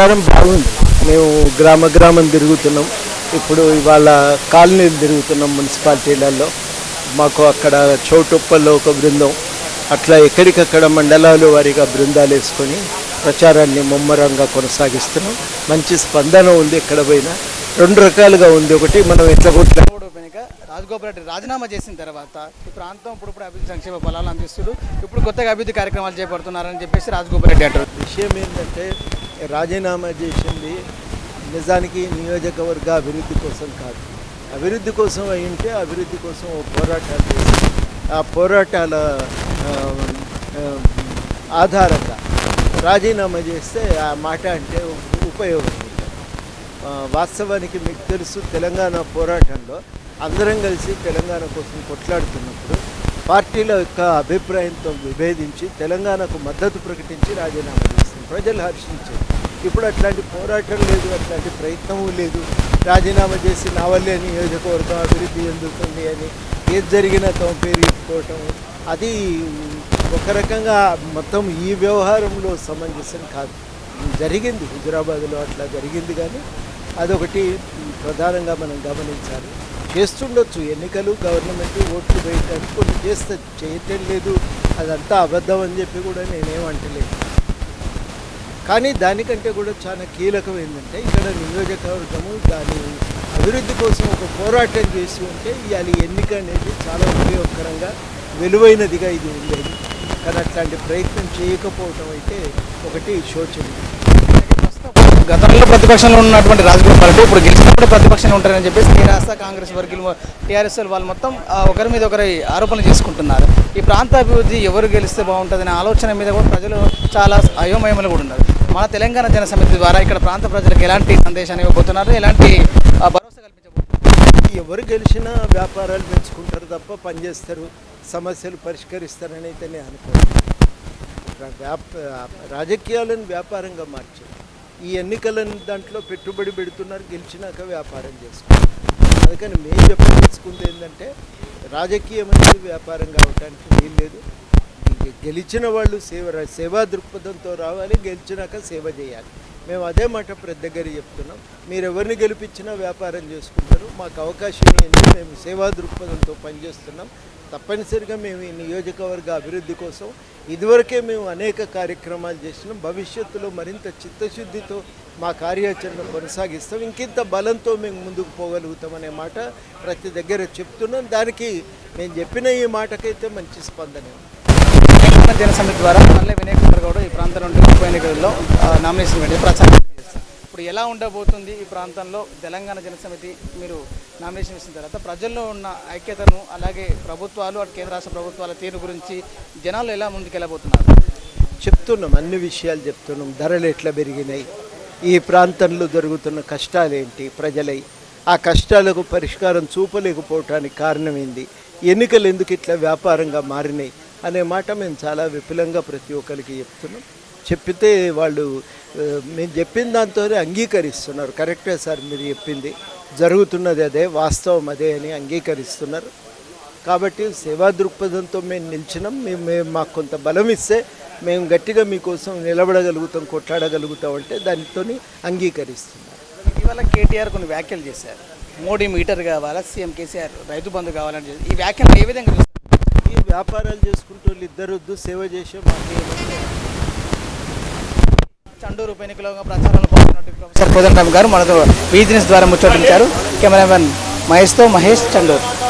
ప్రచారం బాగుంది. మేము గ్రామం తిరుగుతున్నాం. ఇప్పుడు ఇవాళ కాలనీలు తిరుగుతున్నాం మున్సిపాలిటీలలో. మాకు అక్కడ చౌటుప్పల్లో ఒక బృందం, అట్లా ఎక్కడికక్కడ మండలాలు వారిగా బృందాలు వేసుకొని ప్రచారాన్ని ముమ్మరంగా కొనసాగిస్తున్నాం. మంచి స్పందన ఉంది. ఎక్కడ పోయినా రెండు రకాలుగా ఉంది. ఒకటి మనం ఎట్లా కొట్లా రాజగోపాల్ రెడ్డి రాజీనామా చేసిన తర్వాత ఈ ప్రాంతం ఇప్పుడు అభివృద్ధి సంక్షేమ ఫలాలు అందిస్తున్నారు. ఇప్పుడు కొత్తగా అభివృద్ధి కార్యక్రమాలు చేపడుతున్నారని చెప్పేసి రాజగోపాల్ రెడ్డి అంటారు. విషయం ఏంటంటే రాజీనామా చేసింది నిజానికి నియోజకవర్గ అభివృద్ధి కోసం కాదు. అభివృద్ధి కోసం అయింటే అభివృద్ధి కోసం పోరాటాలు చేసి ఆ పోరాటాల ఆధారంగా రాజీనామా చేస్తే ఆ మాట అంటే ఉపయోగం. వాస్తవానికి మీకు తెలుసు, తెలంగాణ పోరాటంలో అందరం కలిసి తెలంగాణ కోసం కొట్లాడుతున్నప్పుడు పార్టీల యొక్క అభిప్రాయంతో విభేదించి తెలంగాణకు మద్దతు ప్రకటించి రాజీనామా చేస్తుంది. ప్రజలు హర్షించారు. ఇప్పుడు అట్లాంటి పోరాటం లేదు, అట్లాంటి ప్రయత్నము లేదు. రాజీనామా చేసి నా వల్లే నియోజకవర్గం అభివృద్ధి చెందుతుంది అని ఏది జరిగినా తమ పేరు ఇచ్చుకోవటం, అది ఒక రకంగా మొత్తం ఈ వ్యవహారంలో సమంజసం కాదు. జరిగింది హుజురాబాద్లో, అట్లా జరిగింది. కానీ అదొకటి ప్రధానంగా మనం గమనించాలి. చేస్తుండొచ్చు ఎన్నికలు, గవర్నమెంట్ ఓట్లు వేయడానికి కొన్ని చేస్తుంది, చేయటం లేదు, అదంతా అబద్ధం అని చెప్పి కూడా నేనేమంటలేదు. కానీ దానికంటే కూడా చాలా కీలకం ఏంటంటే ఇక్కడ నియోజకవర్గము దాని అభివృద్ధి కోసం ఒక పోరాటం చేసి ఉంటే ఇవాళ ఎన్నిక అనేది చాలా ఉపయోగకరంగా విలువైనదిగా ఇది ఉండేది. కానీ అట్లాంటి ప్రయత్నం చేయకపోవటం అయితే ఒకటి శోచనీయం. గతంలో ప్రతిపక్షంలో ఉన్నటువంటి రాజగోపాల్ రెడ్డి ఇప్పుడు గెలిచినప్పుడు ప్రతిపక్షంలో ఉంటారని చెప్పేసి తెరాస కాంగ్రెస్ వర్గీయులు టీఆర్ఎస్ వాళ్ళు మొత్తం ఒకరి మీద ఒకరి ఆరోపణలు చేసుకుంటున్నారు. ఈ ప్రాంత అభివృద్ధి ఎవరు గెలిస్తే బాగుంటుందనే ఆలోచన మీద కూడా ప్రజలు చాలా అయోమయంలో కూడా ఉన్నారు. మన తెలంగాణ జన సమితి ద్వారా ఇక్కడ ప్రాంత ప్రజలకు ఎలాంటి సందేశాన్ని ఇవ్వబోతున్నారు, ఎలాంటి భరోసా కల్పించబోతున్నారు? ఎవరు గెలిచినా వ్యాపారాలు పెంచుకుంటారు తప్ప పనిచేస్తారు, సమస్యలు పరిష్కరిస్తారని అయితే నేను అనుకోను. రాజకీయాలను వ్యాపారంగా మార్చారు. ఈ ఎన్నికలను దాంట్లో పెట్టుబడి పెడుతున్నారు, గెలిచినాక వ్యాపారం చేసుకుంటారు. అందుకని మేము చెప్పదలుచుకుంది ఏంటంటే రాజకీయం అనేది వ్యాపారం కావడానికి వీల్లేదు. గెలిచిన వాళ్ళు సేవా దృక్పథంతో రావాలి, గెలిచినాక సేవ చేయాలి. మేము అదే మాట ప్రతి దగ్గర చెప్తున్నాం. మీరు ఎవరిని గెలిపించినా వ్యాపారం చేసుకుంటారు, మాకు అవకాశం ఏంటి, మేము సేవా దృక్పథంతో పనిచేస్తున్నాం. తప్పనిసరిగా మేము ఈ నియోజకవర్గ అభివృద్ధి కోసం ఇదివరకే మేము అనేక కార్యక్రమాలు చేసినాం. భవిష్యత్తులో మరింత చిత్తశుద్ధితో మా కార్యాచరణ కొనసాగిస్తాం. ఇంకింత బలంతో మేము ముందుకు పోగలుగుతామనే మాట ప్రతి దగ్గర చెప్తున్నాం. దానికి నేను చెప్పిన ఈ మాటకైతే మంచి స్పందన. జన సమితి ద్వారా మళ్ళీ వినయ్ కుమార్ గౌడ్ ఈ ప్రాంతం నుండి ఉప ఎన్నికల్లో నామినేషన్ పెట్టి ప్రచారం చేస్తారు. ఇప్పుడు ఎలా ఉండబోతుంది ఈ ప్రాంతంలో తెలంగాణ జన సమితి మీరు నామినేషన్ ఇచ్చిన తర్వాత ప్రజల్లో ఉన్న ఐక్యతను, అలాగే ప్రభుత్వాలు అటు కేంద్ర రాష్ట్ర ప్రభుత్వాల తీరు గురించి జనాలు ఎలా ముందుకెళ్ళబోతున్నారు? చెప్తున్నాం, అన్ని విషయాలు చెప్తున్నాం. ధరలు ఎట్లా పెరిగినాయి, ఈ ప్రాంతంలో జరుగుతున్న కష్టాలేంటి, ప్రజలై ఆ కష్టాలకు పరిష్కారం చూపలేకపోవటానికి కారణం ఏంది, ఎన్నికలు ఎందుకు ఇట్లా వ్యాపారంగా మారినాయి అనే మాట మేము చాలా విపులంగా ప్రతి ఒక్కరికి చెప్తున్నాం. చెప్పితే వాళ్ళు మేము చెప్పిన దాంతోనే అంగీకరిస్తున్నారు. కరెక్టే సార్, మీరు చెప్పింది జరుగుతున్నది అదే, వాస్తవం అదే అని అంగీకరిస్తున్నారు. కాబట్టి సేవా దృక్పథంతో మేము నిలిచినాం. మేము మాకు కొంత బలం ఇస్తే మేము గట్టిగా మీకోసం నిలబడగలుగుతాం, కొట్లాడగలుగుతాం అంటే దానితో అంగీకరిస్తున్నారు. ఇవాళ కేటీఆర్ కొన్ని వ్యాఖ్యలు చేశారు. మోడీ మీటర్ కావాలా, సీఎం కేసీఆర్ రైతు బంధు కావాలని. ఈ వ్యాఖ్యలు ఏ విధంగా చూస్తారు? ఈ వ్యాపారాలు చేసుకుంటూ వాళ్ళు ఇద్దరొద్దు, సేవ చేసే మాకు చండూరు ఉప ఎన్నికలో ప్రచారంలో పాల్గొన్నట్టు ప్రొఫెసర్ కోదండరామ్ గారు మనతో బిజినెస్ ద్వారా ముచ్చటించారు. కెమెరామెన్ మహేష్తో మహేష్, చండూరు.